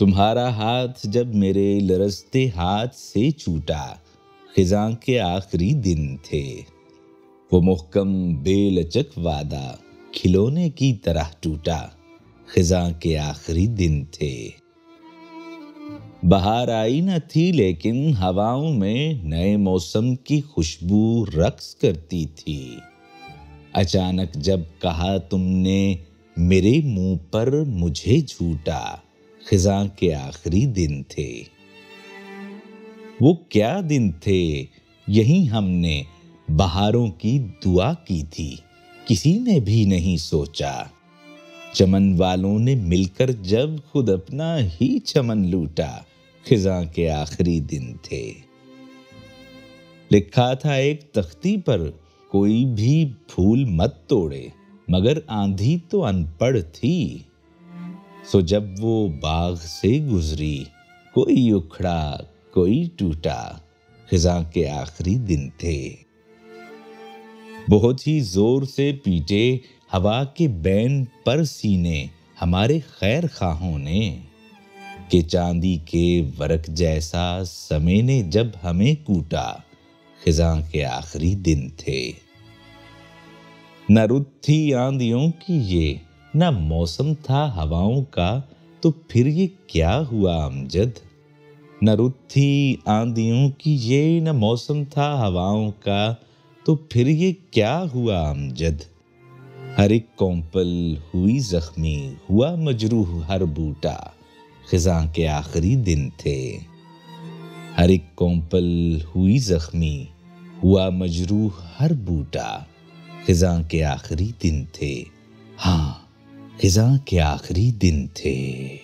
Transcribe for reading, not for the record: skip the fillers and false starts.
تمہارا ہاتھ جب میرے لرزتے ہاتھ سے چھوٹا، خزاں کے آخری دن تھے۔ وہ محکم بے لچک وعدہ کھلونے کی طرح ٹوٹا، خزاں کے آخری دن تھے۔ بہار آئی نہ تھی لیکن ہواؤں میں نئے موسم کی خوشبو رقص کرتی تھی۔ اچانک جب کہا تم نے میرے منہ پر مجھے جھوٹا، خزاں کے آخری دن تھے۔ وہ کیا دن تھے، یہی ہم نے بہاروں کی دعا کی تھی، کسی نے بھی نہیں سوچا۔ چمن والوں نے مل کر جب خود اپنا ہی چمن لوٹا، خزاں کے آخری دن تھے۔ لکھا تھا ایک تختی پر، کوئی بھی پھول مت توڑے، مگر آندھی تو ان پڑھ تھی۔ سو جب وہ باغ سے گزری، کوئی اکھڑا کوئی ٹوٹا، خزاں کے آخری دن تھے۔ بہت ہی زور سے پیٹے ہوا کے بین پر سینے ہمارے خیر خواہوں نے، کہ چاندی کے ورق جیسا سمے نے جب ہمیں کوٹا، خزاں کے آخری دن تھے۔ نہ رت تھی آندھیوں کی یہ، نہ موسم تھا ہواؤں کا، تو پھر یہ کیا ہوا امجد؟ نہ رت تھی آندھیوں کی یہ، نہ موسم تھا ہواؤں کا، تو پھر یہ کیا ہوا امجد؟ ہر ایک کونپل ہوئی زخمی، ہوا مجروح ہر بوٹا، خزاں کے آخری دن تھے۔ ہر ایک کونپل ہوئی زخمی، ہوا مجروح ہر بوٹا، خزاں کے آخری دن تھے۔ ہاں، خزاں کے آخری دن تھے۔